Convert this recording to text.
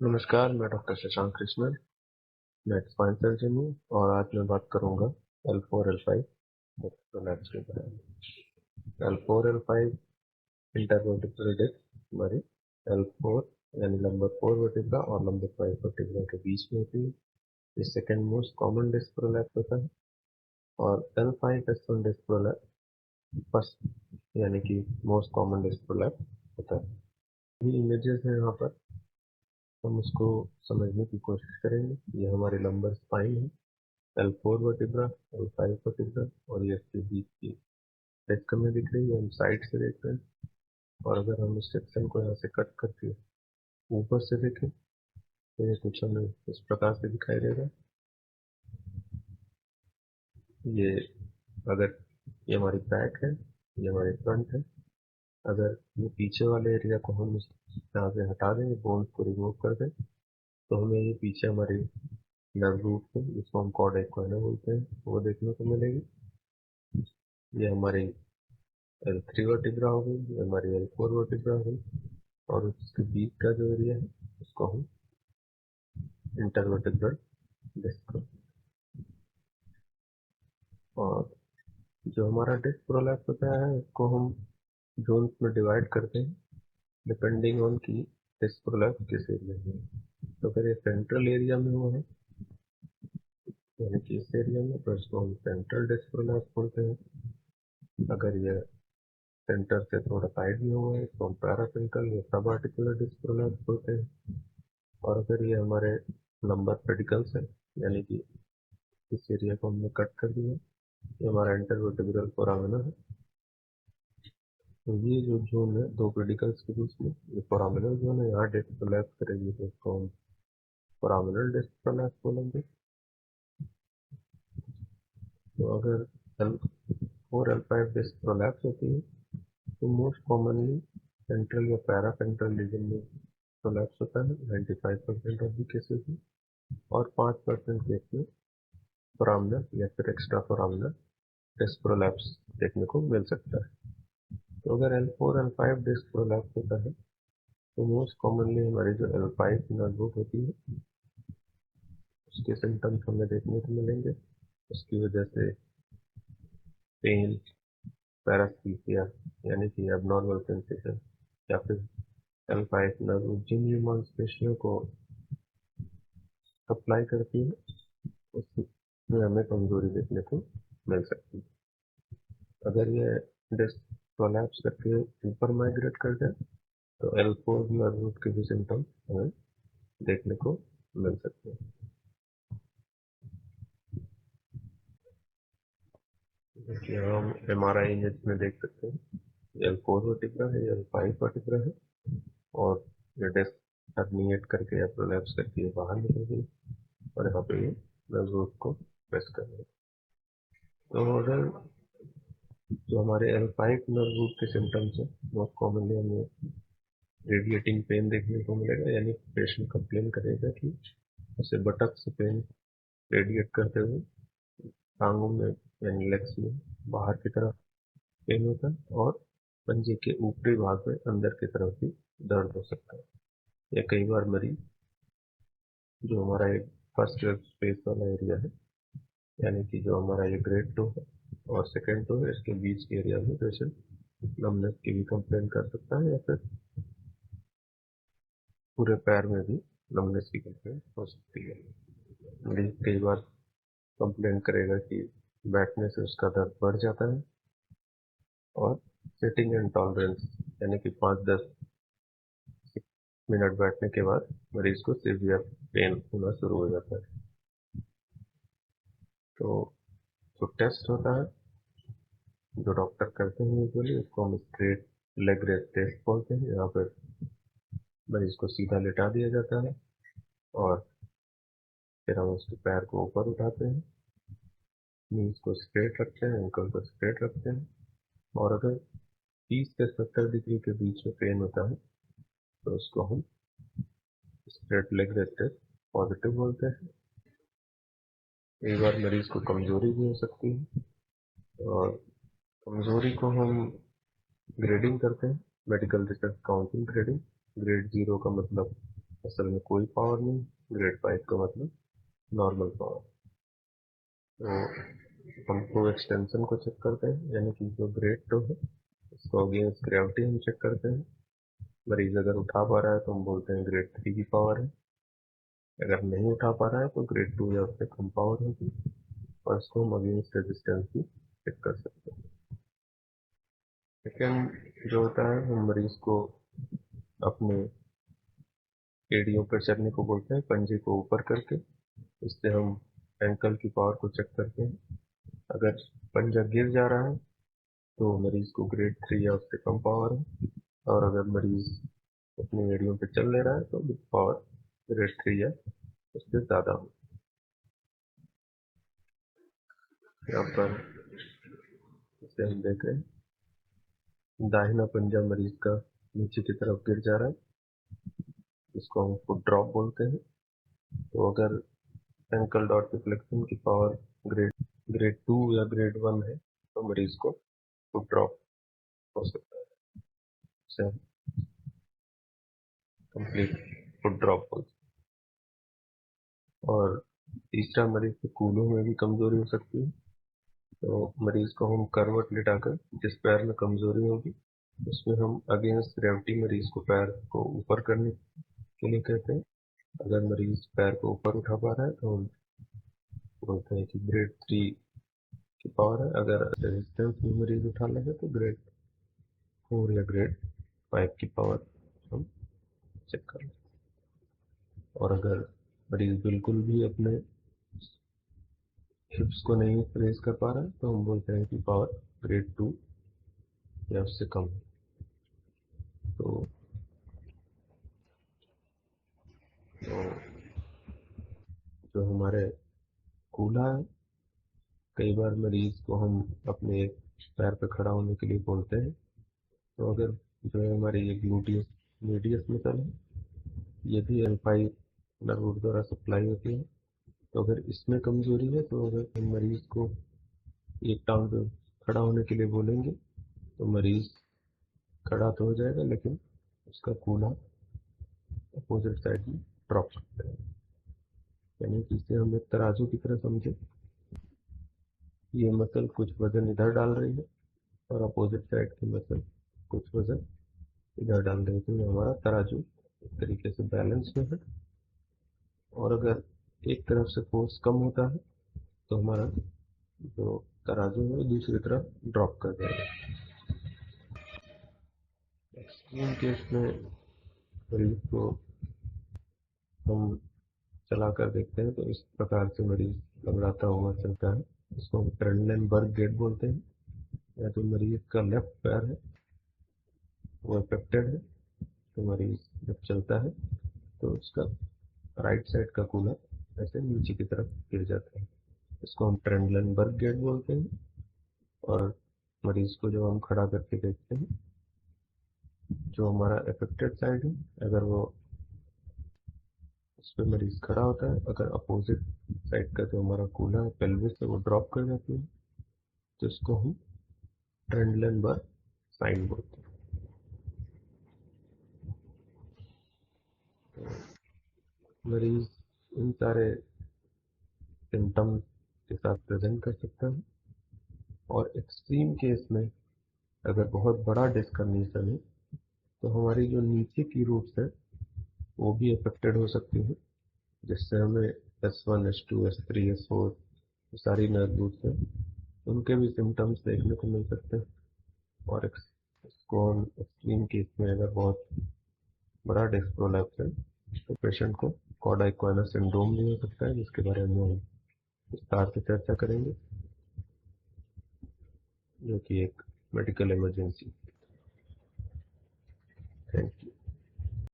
नमस्कार, मैं डॉक्टर शशांक कृष्णन। मैं एक स्पाइन सर्जन हूँ और आज मैं बात करूँगा L4 L5 प्रोलैप्स के बारे में। L4 L5 इंटरवर्टिब्रल डिस्क हमारी L4 यानी लंबर 4 वर्टिब्रा और लंबर 5 वर्टिब्रा के बीच में होती है। ये second most common disc prolapse होता है और L5 S1 disc prolapse first यानी कि मोस्ट कॉमन डिस्क प्रोलैप्स होता है। ये इमेजेस हैं यहाँ पर, हम उसको समझने की कोशिश करेंगे। ये हमारी लंबर स्पाइन है, L4 वर्टिब्रा, L5 वर्टिब्रा और ये इसके बीच की डिस्क में दिख रही है, हम साइड से देख रहे हैं। और अगर हम इस सेक्शन को यहाँ से कट करके ऊपर से देखें तो ये कुछ हमें इस प्रकार से दिखाई देगा। ये अगर ये हमारी बैक है, ये हमारी फ्रंट है। अगर ये पीछे वाले एरिया को हम यहाँ से हटा दें, बोन्स को रिमूव कर दें, तो हमें ये पीछे हमारी नर्व रूट है जिसको हम कॉर्ड एक्वाइना बोलते हैं, वो देखने को मिलेगी। ये हमारी L3 वर्टिब्रा हो गई, ये हमारी L4 वर्टिब्रा हो गई और उसके बीच का जो एरिया है उसको हम इंटरवर्टिब्रल डिस्क। और जो हमारा डिस्क प्रोलैप्स होता है उसको हम जोन्स में डिवाइड करते हैं डिपेंडिंग ऑन की डिस्क प्रोलैप्स किस एरिया में है। तो अगर ये सेंट्रल एरिया में हुआ है यानी कि इस एरिया में, तो इसको हम सेंट्रल डिस्क प्रोलैप्स बोलते हैं। अगर ये सेंटर से थोड़ा साइड में हुआ है तो हम पैरासेंट्रल या सब आर्टिकुलर डिस्क प्रोलैप्स बोलते हैं। और अगर ये हमारे नंबर पेडिकल्स है यानी कि इस एरिया को हमने कट कर दिया, ये हमारा इंटरवर्टिब्रल फोरामिना है। तो ये जो जोन है दो पेडिकल्स के बीच में, ये फोरामिनल जोन है, यहाँ डिस्क कोलैप्स करेगी तो इसको हम फोरामिनल डिस्क कोलैप्स बोलेंगे। तो अगर L4 L5 डिस्क कोलैप्स होती है तो मोस्ट कॉमनली सेंट्रल या पैरासेंट्रल रीजन में कोलैप्स होता है 95% ऑफ द केसेस में, और 5% केस में फोरामिनल या फिर एक्स्ट्रा फोरामिनल डिस्क प्रोलैप्स देखने को मिल सकता है। तो अगर L4 L5 डिस्क प्रोलैप्स होता है तो मोस्ट कॉमनली हमारी जो L5 नर्व रूट होती है उसके सिम्टम्स हमें देखने को मिलेंगे। उसकी वजह से पेन, पैरास्थीसिया यानी कि एबनॉर्मल सेंसेशन, या फिर L5 नर्व रूट जिन भी मांसपेशियों को सप्लाई करती है उसमें हमें कमजोरी देखने को मिल सकती है। अगर ये डिस्क प्रोलैप्स करके ऊपर माइग्रेट कर जाए तो L4 नर्व रूट के भी सिम्टम्स हमें देखने को मिल सकते हैं। देखिए हम MRI इमेज में देख सकते हैं, L4 वर्टिब्रा है, L5 वर्टिब्रा है और ये डिस्क हर्निएट करके या प्रोलैप्स करके ये बाहर निकल गई और यहाँ पे ये नर्व रूट को प्रेस कर रही है। तो अगर जो हमारे L5 नर्व रूट के सिम्टम्स हैं मोस्ट कॉमनली हमें रेडिएटिंग पेन देखने को मिलेगा, यानी पेशेंट कंप्लेन करेगा कि उसे बटक से पेन रेडिएट करते हुए टांगों में यानी लेग्स में बाहर की तरफ पेन होता है और पंजे के ऊपरी भाग में अंदर की तरफ भी दर्द हो सकता है। या कई बार मरीज जो हमारा एक फर्स्ट स्पेस वाला एरिया है यानी कि जो हमारा ये ग्रेड 2 है और सेकेंड 2 है, इसके बीच के एरिया में पेशेंट नमनेस की भी कंप्लेन कर सकता है या फिर पूरे पैर में भी नमनेस की कंप्लेन हो सकती है। मरीज कई बार कंप्लेन करेगा कि बैठने से उसका दर्द बढ़ जाता है और सिटिंग इंटॉलरेंस यानी कि 5-10 मिनट बैठने के बाद मरीज को सीवियर पेन होना शुरू हो जाता है। तो जो टेस्ट होता है जो डॉक्टर करते हैं यूजुअली उसको हम स्ट्रेट लेग रेज टेस्ट बोलते हैं। यहाँ पर मरीज को सीधा लिटा दिया जाता है और फिर हम उसके पैर को ऊपर उठाते हैं, नीज को स्ट्रेट रखते हैं, एंकल को स्ट्रेट रखते हैं। और अगर 30 से 70 डिग्री के बीच में पेन होता है तो उसको हम straight leg raise test positive बोलते हैं। कई बार मरीज को कमजोरी भी हो सकती है और कमजोरी को हम ग्रेडिंग करते हैं, medical research council grading. Grade 0 का मतलब असल में कोई पावर नहीं, ग्रेड 5 का मतलब नॉर्मल पावर। तो हमको एक्सटेंशन को चेक करते हैं, यानी कि जो ग्रेड 2 है उसको अगेंस्ट ग्रेविटी हम चेक करते हैं। मरीज अगर उठा पा रहा है तो हम बोलते हैं ग्रेड 3 की पावर है, अगर नहीं उठा पा रहा है तो ग्रेड 2 या उससे कम पावर होगी, और इसको हम अगेंस्ट रेजिस्टेंस भी चेक कर सकते हैं। सेकेंड जो होता है, हम मरीज को अपने एड़ियों पर चढ़ने को बोलते हैं, पंजे को ऊपर करके। इससे हम एंकल की पावर को चेक करते हैं। अगर पंजा गिर जा रहा है तो मरीज को ग्रेड 3 या उससे कम पावर है, और अगर मरीज अपनी एड़ियों पे चल ले रहा है तो विद पावर ग्रेड 3 या उससे ज़्यादा हो। यहाँ पर इसे हम देख रहे हैं, दाहिना पंजा मरीज का नीचे की तरफ गिर जा रहा है, इसको हम फुट ड्रॉप बोलते हैं। तो अगर एंकल डॉट के फ्लेक्शन की पावर ग्रेड ग्रेड 2 या ग्रेड 1 है तो मरीज को फुट ड्रॉप हो सकता है, इसे हम कंप्लीट फुट ड्रॉप बोलते हैं। और तीसरा, मरीज के कूलों में भी कमजोरी हो सकती है। तो मरीज को हम करवट लिटाकर जिस पैर में कमजोरी होगी उसमें हम अगेंस्ट ग्रेविटी मरीज को पैर को ऊपर करने के लिए कहते हैं। अगर मरीज पैर को ऊपर उठा पा रहा है तो हम बोलते हैं कि ग्रेड 3 की पावर है। अगर रेजिस्टेंस में मरीज उठा लेगा तो ग्रेड 4 या ग्रेड 5 की पावर हम चेक कर लें। और अगर मरीज बिल्कुल भी अपने हिप्स को नहीं रेज कर पा रहा है तो हम बोलते हैं कि पावर ग्रेड 2 या उससे कम है। तो, तो जो हमारे कूल्हा है, कई बार मरीज को हम अपने एक पैर पर खड़ा होने के लिए बोलते हैं। तो अगर जो है हमारी ये ग्लूटियस मीडियस मसल है, ये भी L5 नर्व द्वारा सप्लाई होती है। तो अगर इसमें कमजोरी है तो अगर हम मरीज को एक टांग पे खड़ा होने के लिए बोलेंगे तो मरीज खड़ा तो हो जाएगा, लेकिन उसका कूल्हा अपोजिट साइड में ड्रॉप करता है। यानी कि इसे हम एक तराजू की तरह समझे, ये मसल कुछ वजन इधर डाल रही है और अपोजिट साइड की मसल कुछ वजन इधर डाल रही है, तो ये हमारा तराजू एक तरीके से बैलेंस में है। और अगर एक तरफ से फोर्स कम होता है तो हमारा जो तराजू है वो दूसरी तरफ ड्रॉप कर देगा। एक्सट्रीम केस में मरीज को हम चला कर देखते हैं तो इस प्रकार से मरीज घबराता हुआ चलता है। इसको हम ट्रेंडलेनबर्ग गेट बोलते हैं। या तो मरीज का लेफ्ट पैर है वो अफेक्टेड है, तो मरीज जब चलता है तो उसका राइट साइड का कूलर ऐसे नीचे की तरफ गिर जाता है। इसको हम ट्रेंडलेनबर्ग गेट बोलते हैं। और मरीज को जब हम खड़ा करके देखते हैं, जो हमारा अफेक्टेड साइड है, अगर वो उस पर मरीज खड़ा होता है, अगर अपोजिट साइड का जो हमारा कूलर है पेल्विस है वो ड्रॉप कर जाती है, तो इसको हम ट्रेंडलेनबर्ग साइन बोलते हैं। तो मरीज इन सारे सिम्टम्स के साथ प्रेजेंट कर सकता है। और एक्सट्रीम केस में अगर बहुत बड़ा डिस्कन्डिशन है तो हमारी जो नीचे की रूट्स है वो भी अफेक्टेड हो सकती है, जिससे हमें S1 S2 S3 S4 सारी नर्व रूट्स हैं उनके भी सिम्टम्स देखने को मिल सकते हैं। और इसको हम एक्सट्रीम केस में अगर बहुत बड़ा डिस्क प्रोलैप्स है तो पेशेंट को कॉड इक्वाना सिंड्रोम भी हो सकता है, जिसके बारे में हम विस्तार से चर्चा करेंगे, जो कि एक मेडिकल इमरजेंसी